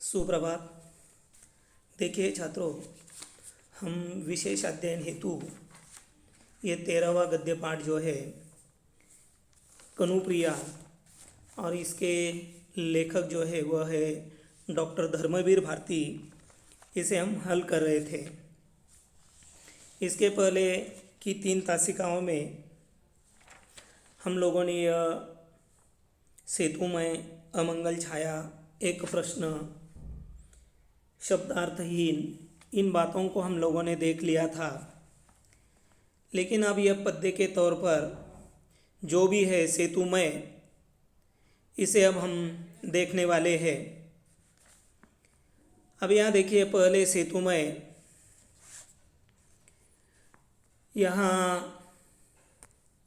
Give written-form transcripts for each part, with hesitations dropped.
सुप्रभात। देखिए छात्रों, हम विशेष अध्ययन हेतु ये 13वां गद्य पाठ जो है कनुप्रिया और इसके लेखक जो है वह है डॉक्टर धर्मवीर भारती, इसे हम हल कर रहे थे। इसके पहले की 3 तासिकाओं में हम लोगों ने यह सेतु में अमंगल छाया, एक प्रश्न, शब्दार्थहीन, इन बातों को हम लोगों ने देख लिया था। लेकिन अब यह पद्य के तौर पर जो भी है सेतुमय, इसे अब हम देखने वाले हैं। अब यहाँ देखिए, पहले सेतुमय, यहाँ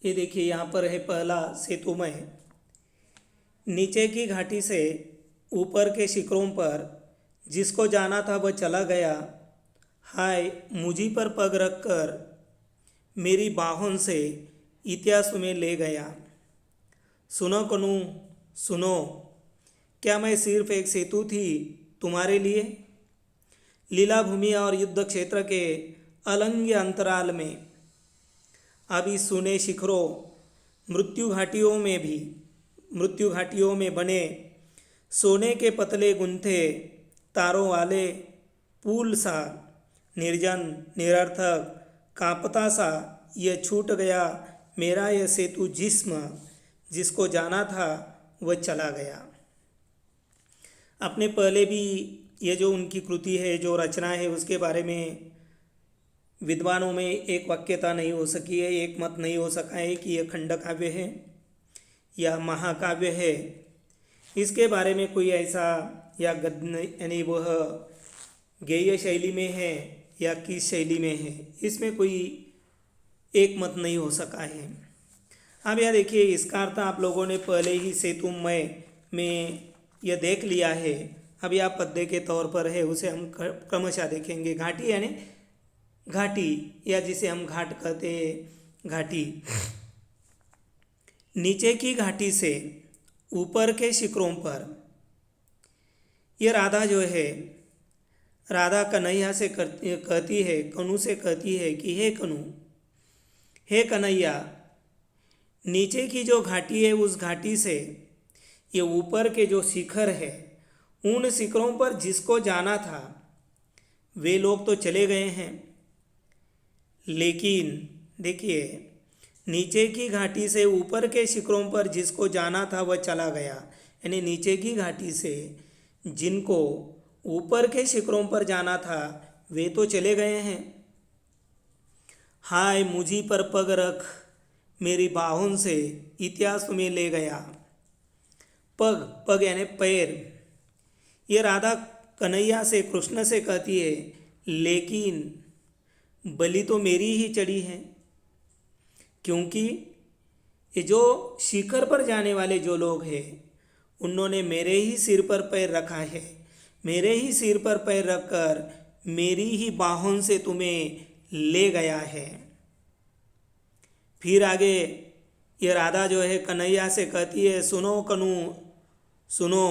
ये देखिए, यहाँ पर है पहला सेतुमय। नीचे की घाटी से ऊपर के शिखरों पर जिसको जाना था वह चला गया। हाय मुझी पर पग रख कर मेरी बाहों से इतिहास में ले गया। सुनो कनु सुनो, क्या मैं सिर्फ एक सेतु थी तुम्हारे लिए? लीला भूमि और युद्ध क्षेत्र के अलंग्य अंतराल में, अभी सुने शिखरों, मृत्यु घाटियों में बने सोने के पतले गुंथे तारों वाले पुल सा, निर्जन निरर्थक कांपता सा यह छूट गया मेरा यह सेतु जिस्म, जिसको जाना था वह चला गया। अपने पहले भी ये जो उनकी कृति है, जो रचना है, उसके बारे में विद्वानों में एक वाक्यता नहीं हो सकी है, एक मत नहीं हो सका है कि यह खंड काव्य है या महाकाव्य है। इसके बारे में कोई ऐसा या गद्य यानी वह गेय शैली में है या किस शैली में है, इसमें कोई एक मत नहीं हो सका है। अब यह देखिए, इसका अर्थ आप लोगों ने पहले ही सेतुमय में यह देख लिया है। अब यह पद्य के तौर पर है, उसे हम क्रमशः देखेंगे। घाटी यानी घाटी, या जिसे हम घाट कहते हैं, घाटी। नीचे की घाटी से ऊपर के शिखरों पर, यह राधा जो है, राधा कन्हैया से कहती है, कनु से कहती है कि हे कनु, हे कन्हैया, नीचे की जो घाटी है उस घाटी से ये ऊपर के जो शिखर है, उन शिखरों पर जिसको जाना था वे लोग तो चले गए हैं। लेकिन देखिए, नीचे की घाटी से ऊपर के शिखरों पर जिसको जाना था वह चला गया। यानी नीचे की घाटी से जिनको ऊपर के शिखरों पर जाना था वे तो चले गए हैं। हाय मुझी पर पग रख मेरी बाहों से इतिहास में ले गया। पग यानी पैर। ये राधा कन्हैया से, कृष्ण से कहती है, लेकिन बलि तो मेरी ही चढ़ी है, क्योंकि ये जो शिखर पर जाने वाले जो लोग हैं उन्होंने मेरे ही सिर पर पैर रखा है। मेरे ही सिर पर पैर रखकर मेरी ही बाहों से तुम्हें ले गया है। फिर आगे ये राधा जो है कन्हैया से कहती है, सुनो कनु सुनो,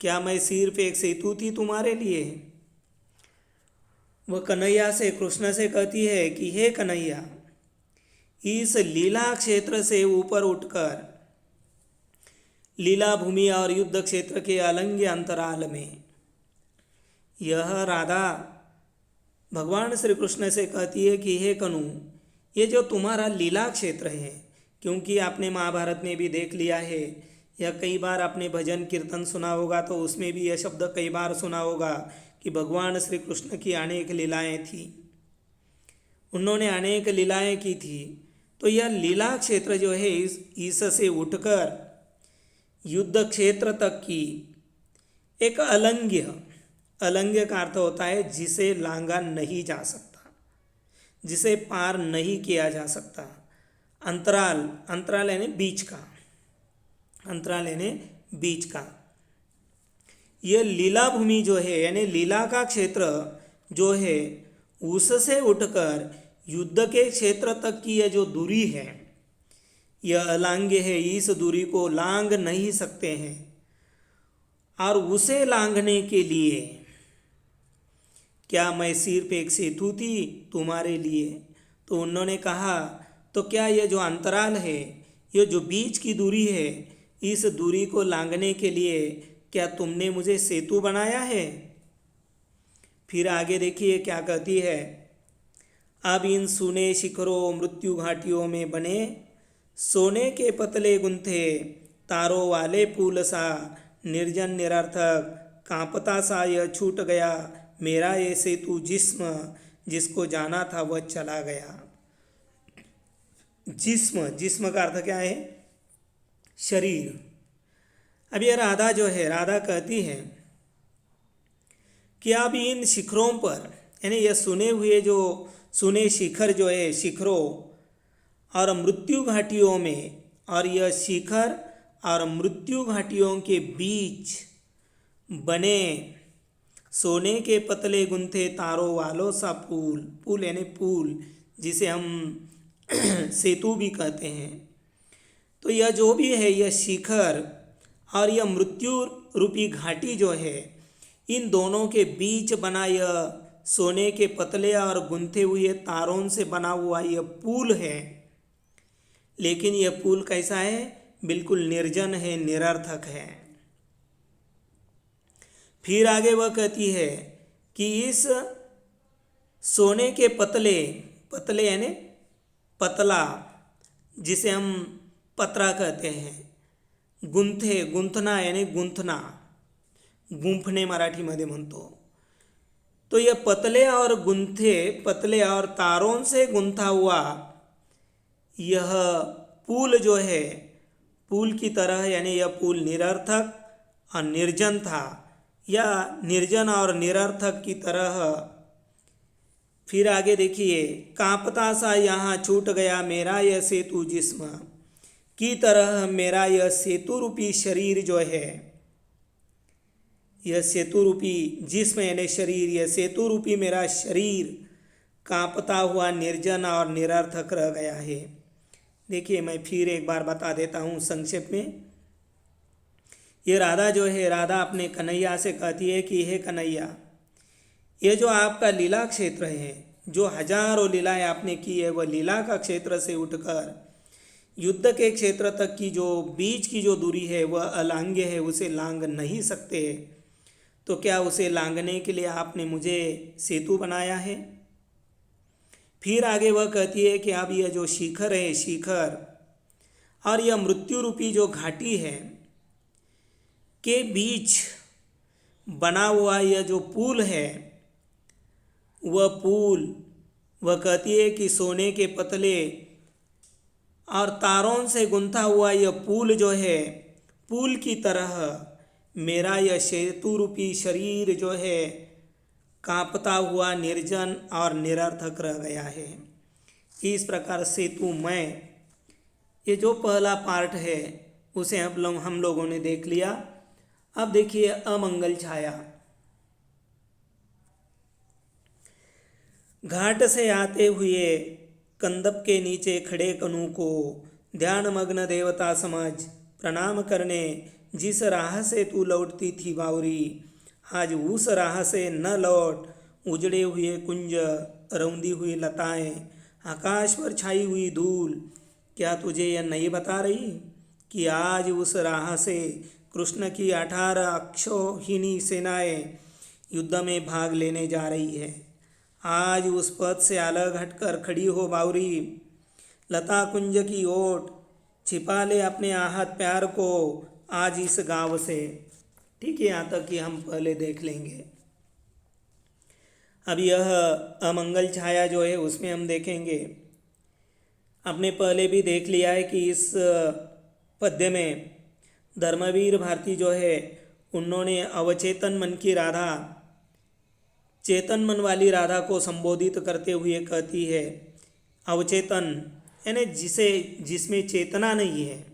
क्या मैं सिर्फ एक सेतु थी तुम्हारे लिए? वह कन्हैया से, कृष्ण से कहती है कि हे कन्हैया, इस लीला क्षेत्र से ऊपर उठकर लीला भूमि और युद्ध क्षेत्र के अलंग्य अंतराल में, यह राधा भगवान श्री कृष्ण से कहती है कि हे कनु, ये जो तुम्हारा लीला क्षेत्र है, क्योंकि आपने महाभारत में भी देख लिया है या कई बार आपने भजन कीर्तन सुना होगा तो उसमें भी यह शब्द कई बार सुना होगा कि भगवान श्री कृष्ण की अनेक लीलाएं थी, उन्होंने अनेक लीलाएं की थी। तो यह लीला क्षेत्र जो है इससे उठकर युद्ध क्षेत्र तक की एक अलंग्य का अर्थ होता है जिसे लांगा नहीं जा सकता, जिसे पार नहीं किया जा सकता। अंतराल यानी बीच का, अंतराल यानी बीच का। यह लीला भूमि जो है यानी लीला का क्षेत्र जो है, उससे उठकर युद्ध के क्षेत्र तक की यह जो दूरी है, यह अलांग्य है, इस दूरी को लांग नहीं सकते हैं। और उसे लांघने के लिए क्या मैं सिर्फ एक सेतु थी तुम्हारे लिए? तो उन्होंने कहा तो क्या यह जो अंतराल है, ये जो बीच की दूरी है, इस दूरी को लांघने के लिए क्या तुमने मुझे सेतु बनाया है? फिर आगे देखिए क्या कहती है। अब इन सुने शिखरों मृत्यु घाटियों में बने सोने के पतले गुंथे तारों वाले पुल सा निर्जन निरर्थक कांपता सा यह छूट गया मेरा ये सेतु जिस्म, जिसको जाना था वह चला गया। जिस्म, जिस्म का अर्थ क्या है? शरीर। अब यह राधा जो है, राधा कहती है कि अब इन शिखरों पर, यानी यह सुने हुए जो सुने शिखर जो है, शिखरों और मृत्यु घाटियों में, और यह शिखर और मृत्यु घाटियों के बीच बने सोने के पतले गुंथे तारों वालों सा पुल, पुल यानी पुल जिसे हम सेतु भी कहते हैं। तो यह जो भी है, यह शिखर और यह मृत्यु रूपी घाटी जो है, इन दोनों के बीच बना यह सोने के पतले और गुंथे हुए तारों से बना हुआ यह पुल है। लेकिन यह पुल कैसा है? बिल्कुल निर्जन है, निरर्थक है। फिर आगे वह कहती है कि इस सोने के पतले, पतले यानी पतला जिसे हम पतरा कहते हैं, गुंथे, गुंथना यानी गुंथना, गुंफणे मराठीमध्ये म्हणतो। तो यह पतले और गुंथे, पतले और तारों से गुंथा हुआ यह पुल जो है, पुल की तरह, यानी यह पुल निरर्थक और निर्जन था, या निर्जन और निरर्थक की तरह। फिर आगे देखिए, कांपता सा यहाँ छूट गया मेरा यह सेतु जिस्म की तरह मेरा यह सेतु रूपी शरीर जो है, यह सेतु रूपी जिस्म यानी शरीर, यह सेतु रूपी मेरा शरीर कांपता हुआ निर्जन और निरर्थक रह गया है। देखिए मैं फिर एक बार बता देता हूँ संक्षेप में। ये राधा जो है, राधा अपने कन्हैया से कहती है कि हे कन्हैया, ये जो आपका लीला क्षेत्र है, जो हजारों लीलाएं आपने की है, वह लीला का क्षेत्र से उठकर युद्ध के क्षेत्र तक की जो बीच की जो दूरी है वह अलांघ्य है, उसे लांघ नहीं सकते। तो क्या उसे लांघने के लिए आपने मुझे सेतु बनाया है? फिर आगे वह कहती है कि अब यह जो शिखर है, शिखर और यह मृत्यु रूपी जो घाटी है के बीच बना हुआ यह जो पुल है, वह पुल, वह कहती है कि सोने के पतले और तारों से गुंथा हुआ यह पुल जो है, पुल की तरह मेरा यह सेतु रूपी शरीर जो है कांपता हुआ निर्जन और निरर्थक रह गया है। इस प्रकार सेतु मैं, ये जो पहला पार्ट है उसे हम लोगों ने देख लिया। अब देखिए अमंगल छाया। घाट से आते हुए कंदप के नीचे खड़े कनु को ध्यान मग्न देवता समझ प्रणाम करने जिस राह से तू लौटती थी बावरी, आज उस राह से न लौट। उजड़े हुए कुंज, रौंदी हुई लताएं, आकाश पर छाई हुई धूल, क्या तुझे यह नहीं बता रही कि आज उस राह से कृष्ण की 18 अक्षौहिणी सेनाएं युद्ध में भाग लेने जा रही है। आज उस पद से अलग हटकर खड़ी हो बावरी, लता कुंज की ओट, छिपा ले अपने आहत प्यार को आज इस गांव से। ठीक है, यहाँ तक कि हम पहले देख लेंगे। अब यह अमंगल छाया जो है उसमें हम देखेंगे, आपने पहले भी देख लिया है कि इस पद्य में धर्मवीर भारती जो है उन्होंने अवचेतन मन की राधा चेतन मन वाली राधा को संबोधित करते हुए कहती है, अवचेतन यानी जिसमें चेतना नहीं है।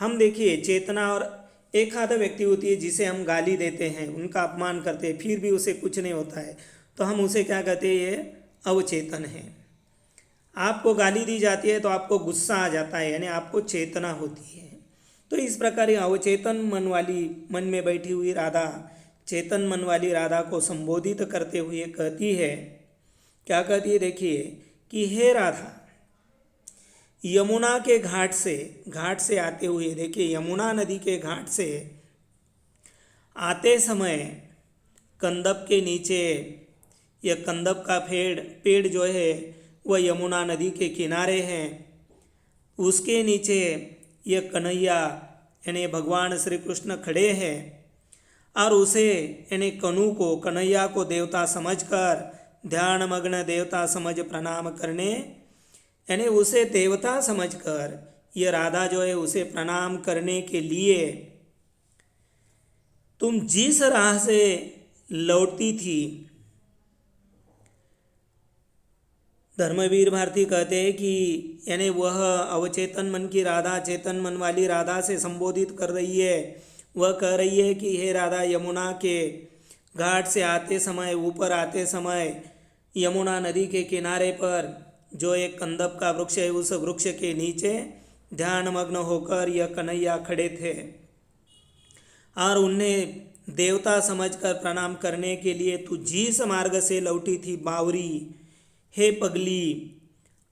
हम देखिए चेतना, और एक आधा व्यक्ति होती है जिसे हम गाली देते हैं, उनका अपमान करते हैं, फिर भी उसे कुछ नहीं होता है, तो हम उसे क्या कहते हैं? ये अवचेतन है। आपको गाली दी जाती है तो आपको गुस्सा आ जाता है, यानी आपको चेतना होती है। तो इस प्रकार ये अवचेतन मन में बैठी हुई राधा चेतन मन वाली राधा को संबोधित करते हुए कहती है, क्या कहती है देखिए कि हे राधा, यमुना के घाट से आते हुए, देखिए यमुना नदी के घाट से आते समय कंदप के नीचे, यह कंदप का पेड़ जो है वह यमुना नदी के किनारे है। उसके नीचे यह कन्हैया यानी भगवान श्री कृष्ण खड़े हैं और उसे यानी कन्हैया को देवता समझकर, ध्यान मग्न देवता समझ प्रणाम करने, यानी उसे देवता समझकर यह राधा जो है उसे प्रणाम करने के लिए तुम जिस राह से लौटती थी, धर्मवीर भारती कहते हैं कि यानी वह अवचेतन मन की राधा चेतन मन वाली राधा से संबोधित कर रही है। वह कह रही है कि हे राधा, यमुना के घाट से आते समय, ऊपर आते समय यमुना नदी के किनारे पर जो एक कंदप का वृक्ष है, उस वृक्ष के नीचे ध्यान मग्न होकर यह कन्हैया खड़े थे और उन्हें देवता समझकर प्रणाम करने के लिए तू जिस मार्ग से लौटी थी बावरी, हे पगली,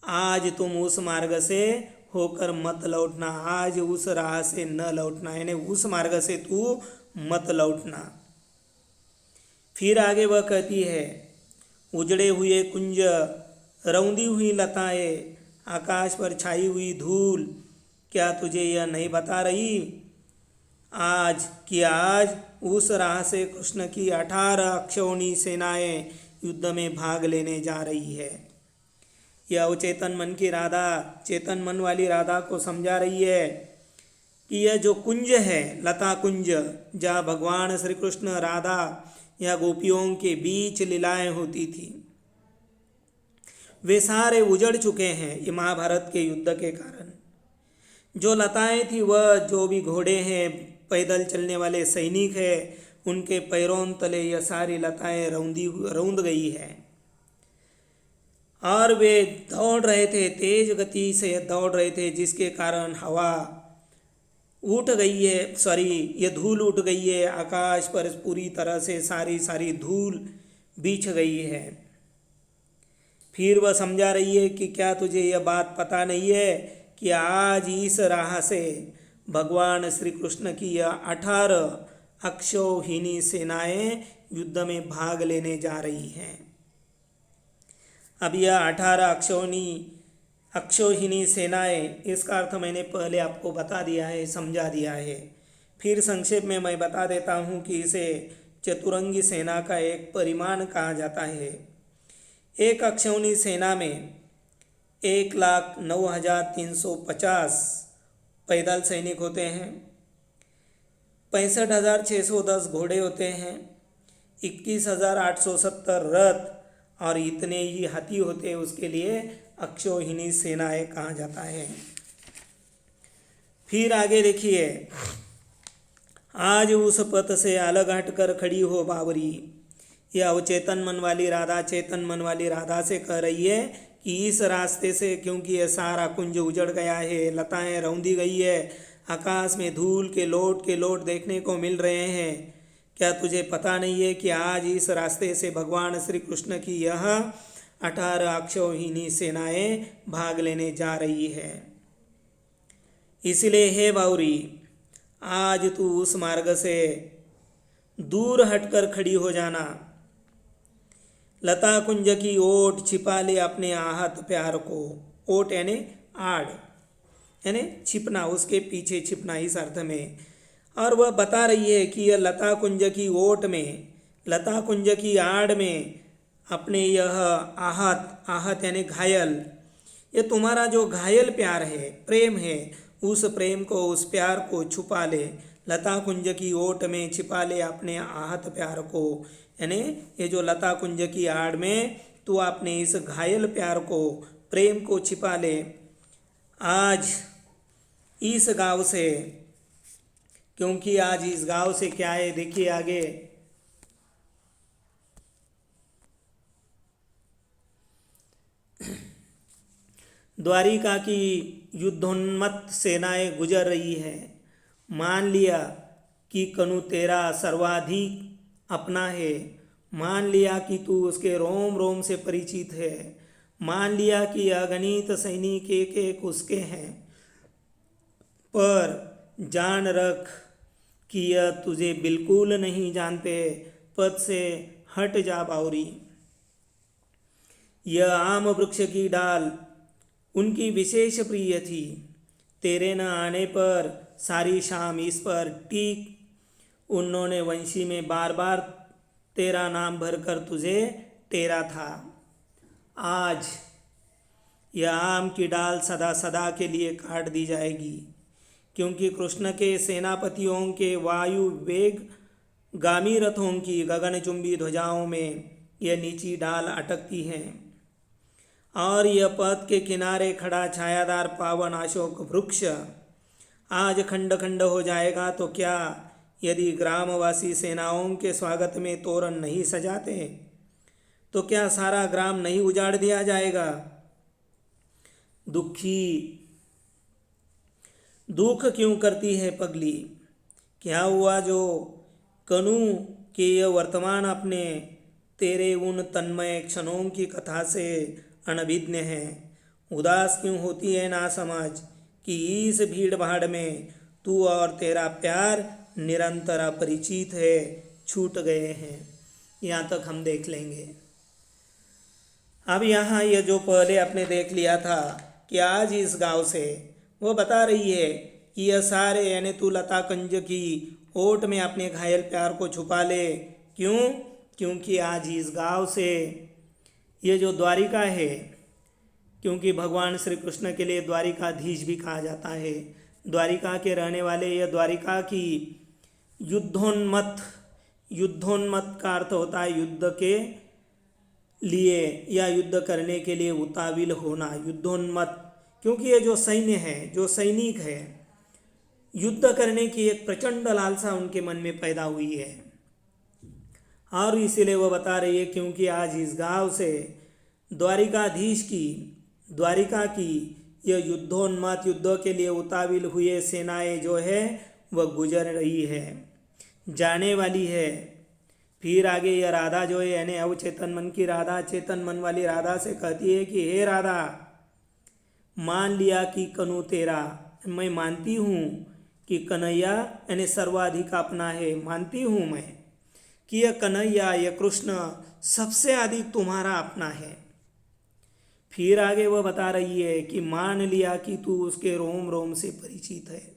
आज तुम उस मार्ग से होकर मत लौटना, आज उस राह से न लौटना, यानी उस मार्ग से तू मत लौटना। फिर आगे वह कहती है, उजड़े हुए कुंज, रौंदी हुई लताएं, आकाश पर छाई हुई धूल, क्या तुझे यह नहीं बता रही आज उस राह से कृष्ण की 18 अक्षौणी सेनाएं युद्ध में भाग लेने जा रही है। यह अवचेतन मन की राधा चेतन मन वाली राधा को समझा रही है कि यह जो कुंज है, लता कुंज, जहाँ भगवान श्री कृष्ण राधा या गोपियों के बीच लीलाएं होती थी, वे सारे उजड़ चुके हैं ये महाभारत के युद्ध के कारण। जो लताएं थी वह जो भी घोड़े हैं, पैदल चलने वाले सैनिक हैं, उनके पैरों तले यह सारी लताएं रौंद गई है और वे दौड़ रहे थे, तेज गति से दौड़ रहे थे, जिसके कारण हवा उठ गई है, ये धूल उठ गई है, आकाश पर पूरी तरह से सारी धूल बिछ गई है। फिर वह समझा रही है कि क्या तुझे यह बात पता नहीं है कि आज इस राह से भगवान श्री कृष्ण की यह 18 अक्षौहिणी सेनाएं युद्ध में भाग लेने जा रही हैं। अब यह 18 अक्षौहिणी सेनाएं, इसका अर्थ मैंने पहले आपको बता दिया है, समझा दिया है। फिर संक्षेप में मैं बता देता हूँ कि इसे चतुरंगी सेना का एक परिमाण कहा जाता है। एक अक्षौहिणी सेना में 1,09,350 पैदल सैनिक होते हैं, 65,610 घोड़े होते हैं, 21,870 रथ और इतने ही हाथी होते हैं। उसके लिए अक्षौहिणी सेनाएं कहा जाता है। फिर आगे देखिए, आज उस पथ से अलग हटकर खड़ी हो बावरी, यह अवचेतन मन वाली राधा चेतन मन वाली राधा से कह रही है कि इस रास्ते से, क्योंकि यह सारा कुंज उजड़ गया है, लताएं रौंदी गई है, आकाश में धूल के लोट देखने को मिल रहे हैं, क्या तुझे पता नहीं है कि आज इस रास्ते से भगवान श्री कृष्ण की यह 18 अक्षौहिणी सेनाएं भाग लेने जा रही है। इसलिए हे बावरी, आज तू उस मार्ग से दूर हटकर खड़ी हो जाना, लता कुंज की ओट छिपा ले अपने आहत प्यार को, ओट यानी आड़, यानी छिपना, उसके पीछे छिपना इस अर्थ में। और वह बता रही है कि यह लता कुंज की ओट में, लता कुंज की आड़ में अपने यह आहत यानी घायल, ये तुम्हारा जो घायल प्यार है, प्रेम है, उस प्रेम को, उस प्यार को छुपा ले, लता कुंज की ओट में छिपा ले अपने आहत प्यार को, यानी ये जो लता कुंज की आड़ में तू अपने इस घायल प्यार को, प्रेम को छिपा ले। आज इस गांव से, क्योंकि आज इस गांव से क्या है, देखिए आगे, द्वारिका की युद्धोन्मत्त सेनाएं गुजर रही है मान लिया कि कनु तेरा सर्वाधिक अपना है, मान लिया कि तू उसके रोम रोम से परिचित है, मान लिया कि अगणित सैनिक एक एक उसके हैं, पर जान रख कि यह तुझे बिल्कुल नहीं जानते, पद से हट जा बावरी। यह आम वृक्ष की डाल उनकी विशेष प्रिय थी, तेरे न आने पर सारी शाम इस पर टीक उन्होंने वंशी में बार बार तेरा नाम भरकर तुझे टेरा था। आज यह आम की डाल सदा सदा के लिए काट दी जाएगी, क्योंकि कृष्ण के सेनापतियों के वायु वेग गामी रथों की गगनचुंबी ध्वजाओं में यह नीची डाल अटकती है, और यह पथ के किनारे खड़ा छायादार पावन अशोक वृक्ष आज खंड खंड हो जाएगा तो क्या, यदि ग्रामवासी सेनाओं के स्वागत में तोरण नहीं सजाते तो क्या सारा ग्राम नहीं उजाड़ दिया जाएगा। दुख क्यों करती है पगली, क्या हुआ जो कनु के यह वर्तमान अपने तेरे उन तन्मय क्षणों की कथा से अनभिज्ञ है। उदास क्यों होती है ना समझ कि इस भीड़ भाड़ में तू और तेरा प्यार निरंतर अपरिचित है, छूट गए हैं। यहाँ तक हम देख लेंगे। अब यहाँ यह जो पहले आपने देख लिया था कि आज इस गांव से वो बता रही है कि यह सारे यानी तू लता कंज की ओट में अपने घायल प्यार को छुपा ले। क्यों? क्योंकि आज इस गांव से ये जो द्वारिका है, क्योंकि भगवान श्री कृष्ण के लिए द्वारिकाधीश भी कहा जाता है, द्वारिका के रहने वाले, यह द्वारिका की युद्धोन्मत्त का अर्थ होता है युद्ध के लिए या युद्ध करने के लिए उताविल होना, युद्धोन्मत्त। क्योंकि ये जो सैन्य है, जो सैनिक है, युद्ध करने की एक प्रचंड लालसा उनके मन में पैदा हुई है, और इसीलिए वो बता रही है क्योंकि आज इस गांव से द्वारिकाधीश की, द्वारिका की यह युद्धोन्मत्त, युद्ध के लिए उताविल हुए सेनाएं जो है वह गुजर रही है, जाने वाली है। फिर आगे यह राधा जो है यानी अवचेतन मन की राधा चेतन मन वाली राधा से कहती है कि हे राधा, मान लिया कि कनु तेरा, मैं मानती हूँ कि कन्हैया यानी सर्वाधिक अपना है, मानती हूँ मैं कि यह कन्हैया, यह कृष्ण सबसे अधिक तुम्हारा अपना है। फिर आगे वह बता रही है कि मान लिया कि तू उसके रोम रोम से परिचित है।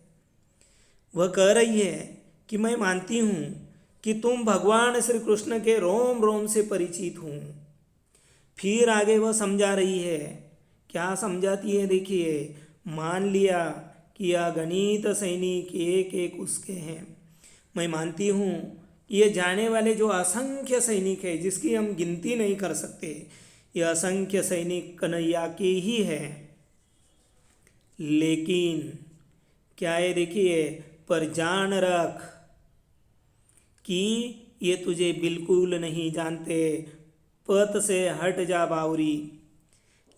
वह कह रही है कि मैं मानती हूँ कि तुम भगवान श्री कृष्ण के रोम रोम से परिचित हूँ। फिर आगे वह समझा रही है, क्या समझाती है देखिए, मान लिया कि अगणित सैनिक एक एक उसके हैं। मैं मानती हूँ कि ये जाने वाले जो असंख्य सैनिक है जिसकी हम गिनती नहीं कर सकते, ये असंख्य सैनिक कन्हैया के ही है। लेकिन क्या है देखिए, पर जान रख कि ये तुझे बिल्कुल नहीं जानते, पथ से हट जा बावरी।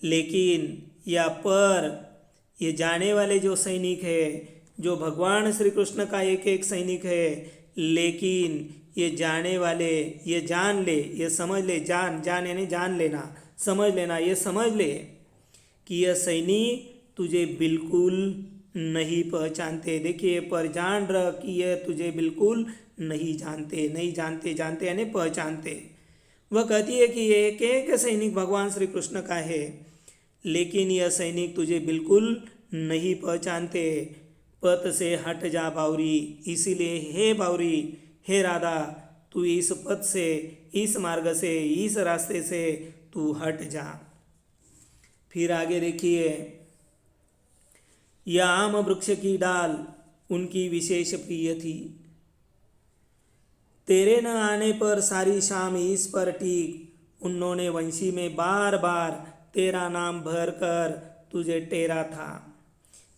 लेकिन या पर ये जाने वाले जो सैनिक है, जो भगवान श्री कृष्ण का एक एक सैनिक है, लेकिन ये जाने वाले, ये जान ले, ये समझ ले, जान यानी जान लेना, समझ लेना, ये समझ ले कि यह सैनिक तुझे बिल्कुल नहीं पहचानते। देखिए, पर जान रख कि यह तुझे बिल्कुल नहीं जानते, नहीं जानते, जानते यानी पहचानते। वह कहती है कि ये एक एक सैनिक भगवान श्री कृष्ण का है, लेकिन यह सैनिक तुझे बिल्कुल नहीं पहचानते, पथ से हट जा बावरी। इसीलिए हे बावरी, हे राधा, तू इस पथ से, इस मार्ग से, इस रास्ते से तू हट जा। फिर आगे देखिए, यह आम वृक्ष की डाल उनकी विशेष प्रिय थी, तेरे न आने पर सारी शाम इस पर टीक उन्होंने वंशी में बार बार तेरा नाम भर कर तुझे टेरा था।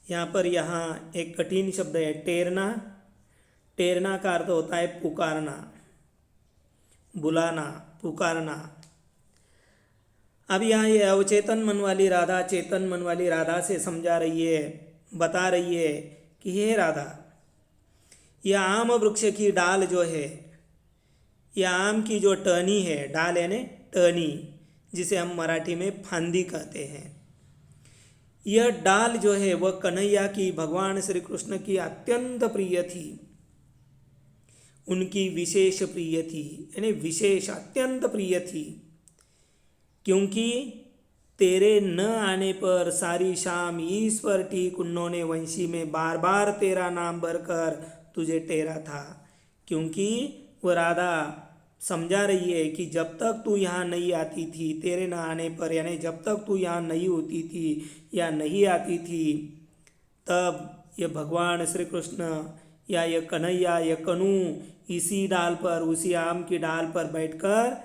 यहाँ पर यहाँ एक कठिन शब्द है टेरना। टेरना का अर्थ होता है पुकारना, बुलाना, पुकारना। अब यहाँ ये अवचेतन मन वाली राधा चेतन मन वाली राधा से समझा रही है, बता रही है कि हे राधा, यह आम वृक्ष की डाल जो है, यह आम की जो टहनी है, डाल यानी टहनी, जिसे हम मराठी में फांदी कहते हैं, यह डाल जो है वह कन्हैया की, भगवान श्री कृष्ण की अत्यंत प्रिय थी, उनकी विशेष प्रिय थी, यानी विशेष अत्यंत प्रिय थी। क्योंकि तेरे न आने पर सारी शाम ईश्वर ठीक उन्होंने वंशी में बार बार तेरा नाम भरकर तुझे टेरा था। क्योंकि वो राधा समझा रही है कि जब तक तू यहाँ नहीं आती थी, तेरे न आने पर यानी जब तक तू यहाँ नहीं होती थी या नहीं आती थी, तब ये भगवान श्री कृष्ण या ये कन्हैया, ये कनु इसी डाल पर, उसी आम की डाल पर बैठकर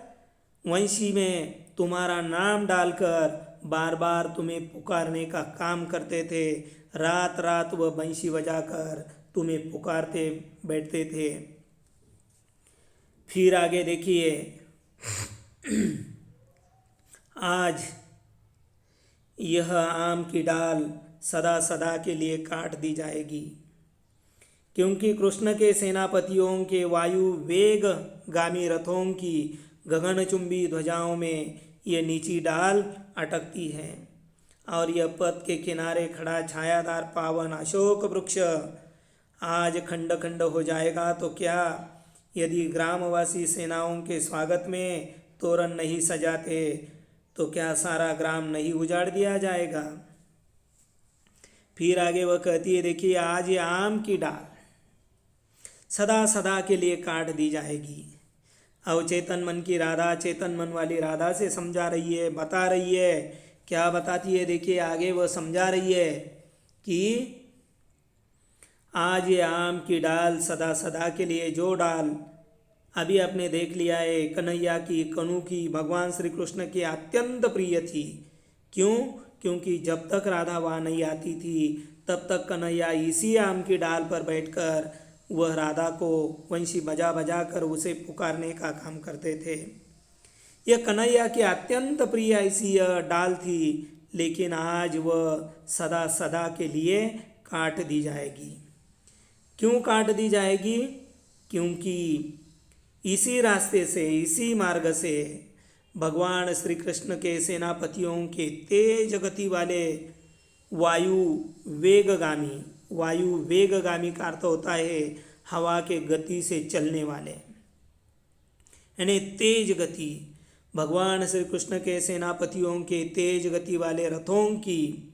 वंशी में तुम्हारा नाम डालकर बार बार तुम्हें पुकारने का काम करते थे। रात रात वह बंशी बजाकर तुम्हें पुकारते बैठते थे। फिर आगे देखिए, आज यह आम की डाल सदा सदा के लिए काट दी जाएगी, क्योंकि कृष्ण के सेनापतियों के वायु वेगगामी रथों की गगनचुंबी ध्वजाओं में ये नीची डाल अटकती है, और यह पथ के किनारे खड़ा छायादार पावन अशोक वृक्ष आज खंड खंड हो जाएगा तो क्या, यदि ग्रामवासी सेनाओं के स्वागत में तोरण नहीं सजाते तो क्या सारा ग्राम नहीं उजाड़ दिया जाएगा। फिर आगे वह कहती है, देखिए आज ये आम की डाल सदा सदा के लिए काट दी जाएगी। अब चेतन मन की राधा, चेतन मन वाली राधा से समझा रही है, बता रही है। क्या बताती है, देखिए आगे वह समझा रही है कि आज ये आम की डाल सदा सदा के लिए, जो डाल अभी आपने देख लिया है कन्हैया की, कनु की, भगवान श्री कृष्ण की अत्यंत प्रिय थी। क्यों? क्योंकि जब तक राधा वहाँ नहीं आती थी तब तक कन्हैया इसी आम की डाल पर बैठकर वह राधा को वंशी बजा बजा कर उसे पुकारने का काम करते थे। यह कन्हैया की अत्यंत प्रिय ऐसी यह डाल थी, लेकिन आज वह सदा सदा के लिए काट दी जाएगी। क्यों काट दी जाएगी? क्योंकि इसी रास्ते से, इसी मार्ग से भगवान श्री कृष्ण के सेनापतियों के तेज गति वाले वायु वेगगामी, वायु वेगगामी का अर्थ होता है हवा के गति से चलने वाले, यानी तेज गति, भगवान श्री कृष्ण के सेनापतियों के तेज गति वाले रथों की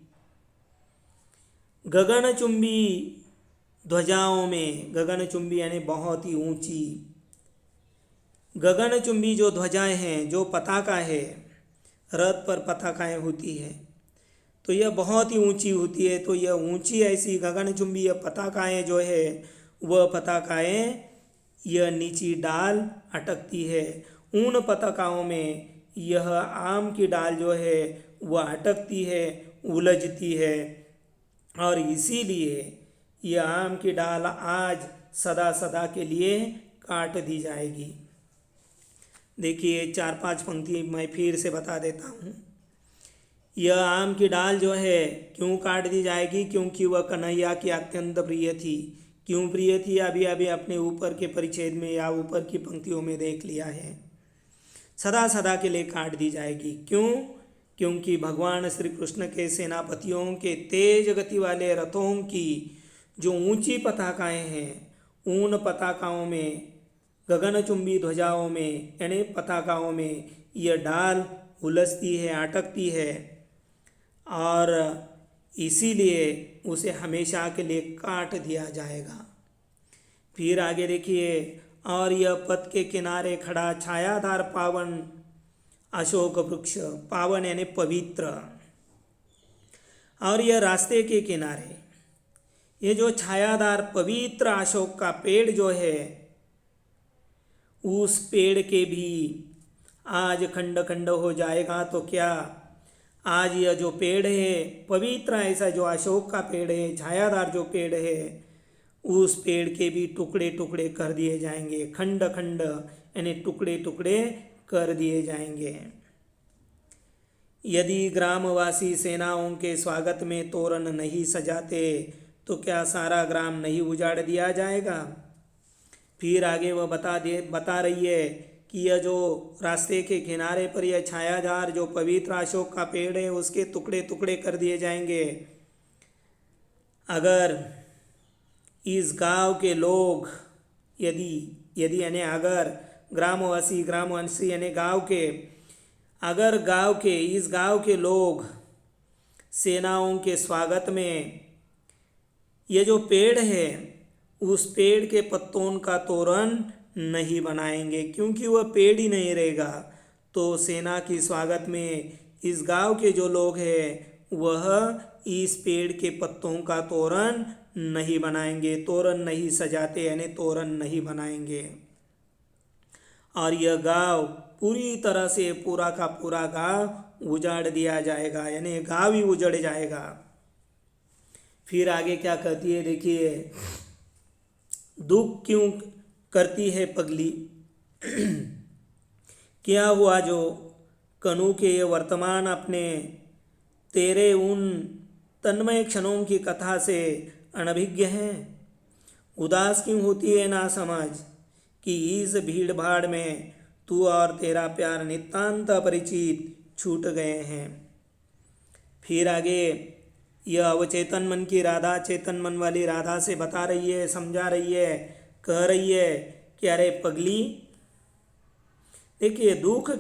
गगनचुंबी ध्वजाओं में, गगनचुंबी यानी बहुत ही ऊंची, गगनचुंबी जो ध्वजाएं हैं, जो पताका है, रथ पर पताकाएं होती है तो यह बहुत ही ऊंची होती है। तो यह ऊंची ऐसी गगनचुंबी यह पताकाएं जो है, वह पताकाएं यह नीची डाल अटकती है। उन पताकाओं में यह आम की डाल जो है वह अटकती है, उलझती है, और इसीलिए यह आम की डाल आज सदा सदा के लिए काट दी जाएगी। देखिए 4-5 पंक्ति मैं फिर से बता देता हूँ। यह आम की डाल जो है क्यों काट दी जाएगी? क्योंकि वह कन्हैया की अत्यंत प्रिय थी। क्यों प्रिय थी? अभी अभी अपने ऊपर के परिच्छेद में या ऊपर की पंक्तियों में देख लिया है। सदा सदा के लिए काट दी जाएगी। क्यों? क्योंकि भगवान श्री कृष्ण के सेनापतियों के तेज गति वाले रथों की जो ऊंची पताकाएं हैं, उन पताकाओं में, गगनचुंबी ध्वजाओं में यानी पताकाओं में यह डाल उलझती है, अटकती है, और इसीलिए उसे हमेशा के लिए काट दिया जाएगा। फिर आगे देखिए, और यह पथ के किनारे खड़ा छायादार पावन अशोक वृक्ष, पावन यानी पवित्र, और यह रास्ते के किनारे ये जो छायादार पवित्र अशोक का पेड़ जो है, उस पेड़ के भी आज खंड खंड हो जाएगा तो क्या, आज यह जो पेड़ है पवित्र, ऐसा जो अशोक का पेड़ है, छायादार जो पेड़ है, उस पेड़ के भी टुकड़े टुकड़े कर दिए जाएंगे, खंड खंड यानी टुकड़े टुकड़े कर दिए जाएंगे। यदि ग्रामवासी सेनाओं के स्वागत में तोरण नहीं सजाते तो क्या सारा ग्राम नहीं उजाड़ दिया जाएगा। फिर आगे वह बता रही है कि यह जो रास्ते के किनारे पर यह छायादार जो पवित्र अशोक का पेड़ है उसके टुकड़े टुकड़े कर दिए जाएंगे। अगर इस गांव के लोग यदि यदि यानी अगर ग्रामवासी यानी अगर इस गांव के लोग सेनाओं के स्वागत में ये जो पेड़ है उस पेड़ के पत्तों का तोरण नहीं बनाएंगे, क्योंकि वह पेड़ ही नहीं रहेगा, तो सेना के स्वागत में इस गांव के जो लोग हैं वह इस पेड़ के पत्तों का तोरण नहीं बनाएंगे, तोरण नहीं सजाते यानी तोरण नहीं बनाएंगे। और यह गांव पूरी तरह से पूरा का पूरा गांव उजाड़ दिया जाएगा, यानी गांव ही उजड़ जाएगा। फिर आगे क्या कहती है देखिए, दुख क्यों करती है पगली, क्या हुआ जो कनु के वर्तमान अपने तेरे उन तन्मय क्षणों की कथा से अनभिज्ञ हैं। उदास क्यों होती है ना समझ कि इस भीड़ भाड़ में तू और तेरा प्यार नितांत अपरिचित छूट गए हैं। फिर आगे यह अवचेतन मन की राधा चेतन मन वाली राधा से बता रही है, समझा रही है, कह रही है कि अरे पगली देखिए दुख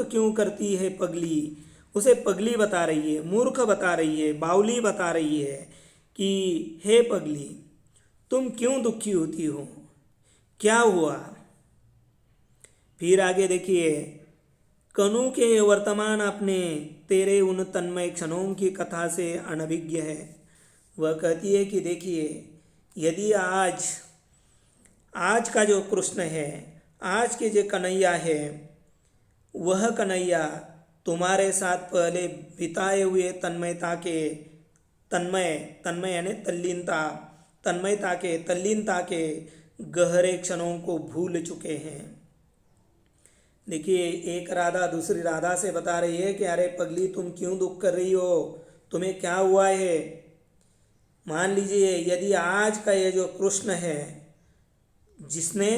क्यों करती है पगली, उसे पगली बता रही है, मूर्ख बता रही है, बावली बता रही है कि हे पगली तुम क्यों दुखी होती हो, क्या हुआ। फिर आगे देखिए, कनु के वर्तमान अपने तेरे उन तन्मय क्षणों की कथा से अनभिज्ञ है। वह कहती है कि देखिए यदि आज का जो कृष्ण है, आज के जो कन्हैया है, वह कन्हैया तुम्हारे साथ पहले बिताए हुए तन्मय यानी तल्लीनता के गहरे क्षणों को भूल चुके हैं। देखिए एक राधा दूसरी राधा से बता रही है कि अरे पगली तुम क्यों दुख कर रही हो, तुम्हें क्या हुआ है। मान लीजिए यदि आज का ये जो कृष्ण है जिसने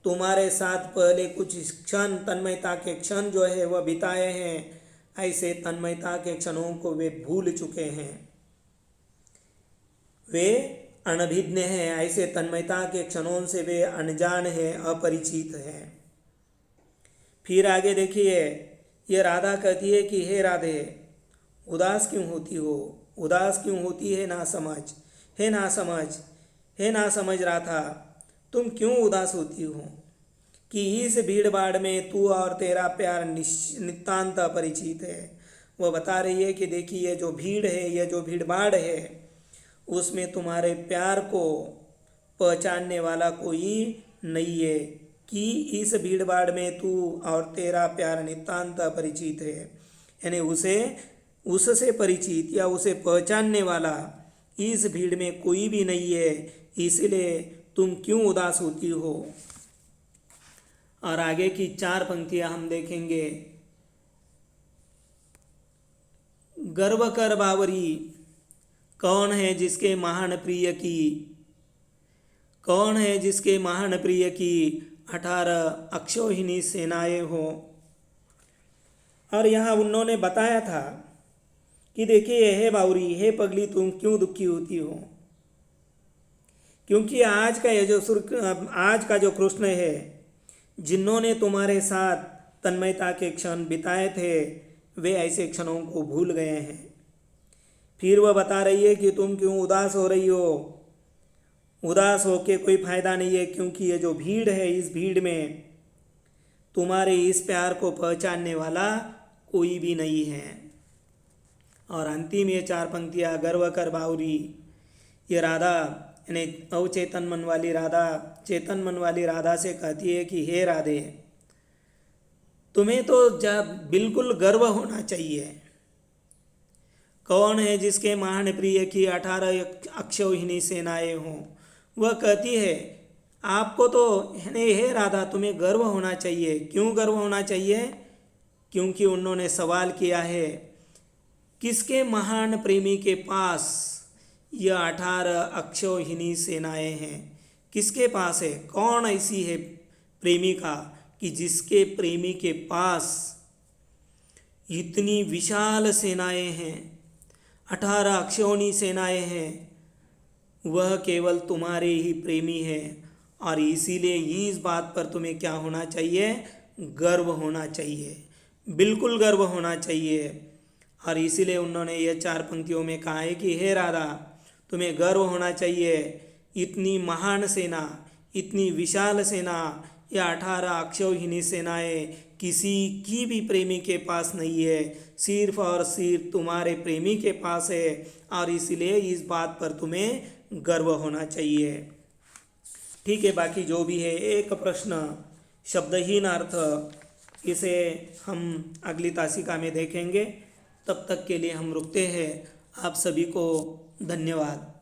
तुम्हारे साथ पहले कुछ क्षण तन्मयता के क्षण जो है वह बिताए हैं, ऐसे तन्मयता के क्षणों को वे भूल चुके हैं, वे अनभिज्ञ हैं, ऐसे तन्मयता के क्षणों से वे अनजान हैं, अपरिचित हैं। फिर आगे देखिए ये राधा कहती है कि हे राधे उदास क्यों होती हो, उदास क्यों होती है ना समझ, हे ना समझ राधा तुम क्यों उदास होती हो कि इस भीड़ भाड़ में तू और तेरा प्यार नितांत अपरिचित है। वह बता रही है कि देखिए ये जो भीड़ है, ये जो भीड़ भाड़ है, उसमें तुम्हारे प्यार को पहचानने वाला कोई नहीं है कि इस भीड़ भाड़ में तू और तेरा प्यार नितांत अपरिचित है, यानी उससे परिचित या उसे पहचानने वाला इस भीड़ में कोई भी नहीं है, इसलिए तुम क्यों उदास होती हो। और आगे की 4 पंक्तियां हम देखेंगे। गर्व कर बावरी कौन है जिसके महान प्रिय की 18 अक्षौहिणी सेनाएं हो। और यहाँ उन्होंने बताया था कि देखिए हे बावरी, हे पगली तुम क्यों दुखी होती हो, क्योंकि आज का जो कृष्ण है जिन्होंने तुम्हारे साथ तन्मयता के क्षण बिताए थे वे ऐसे क्षणों को भूल गए हैं। फिर वह बता रही है कि तुम क्यों उदास हो रही हो, उदास हो के कोई फ़ायदा नहीं है, क्योंकि ये जो भीड़ है इस भीड़ में तुम्हारे इस प्यार को पहचानने वाला कोई भी नहीं है। और अंतिम ये 4 पंक्तियाँ गर्व कर बावरी, ये राधा यानी अवचेतन मन वाली राधा चेतन मन वाली राधा से कहती है कि हे राधे तुम्हें तो जब बिल्कुल गर्व होना चाहिए। कौन है जिसके महान प्रिय की 18 अक्षौहिणी सेनाएं हों। वह कहती है आपको तो हे राधा तुम्हें गर्व होना चाहिए। क्यों गर्व होना चाहिए, क्योंकि उन्होंने सवाल किया है किसके महान प्रेमी के पास यह 18 अक्षौहिणी सेनाएं हैं, किसके पास है? कौन ऐसी है प्रेमिका कि जिसके प्रेमी के पास इतनी विशाल सेनाएं हैं, 18 अक्षौणी सेनाएं हैं, वह केवल तुम्हारे ही प्रेमी है। और इसीलिए इस बात पर तुम्हें क्या होना चाहिए? गर्व होना चाहिए, बिल्कुल गर्व होना चाहिए। और इसीलिए उन्होंने ये 4 पंक्तियों में कहा है कि हे राधा, तुम्हें गर्व होना चाहिए। इतनी महान सेना, इतनी विशाल सेना, या 18 अक्षौहिणी सेनाएं किसी की भी प्रेमी के पास नहीं है, सिर्फ और सिर्फ तुम्हारे प्रेमी के पास है। और इसलिए इस बात पर तुम्हें गर्व होना चाहिए। ठीक है, बाकी जो भी है, एक प्रश्न शब्दहीन अर्थ, इसे हम अगली तासिका में देखेंगे। तब तक के लिए हम रुकते हैं। आप सभी को धन्यवाद।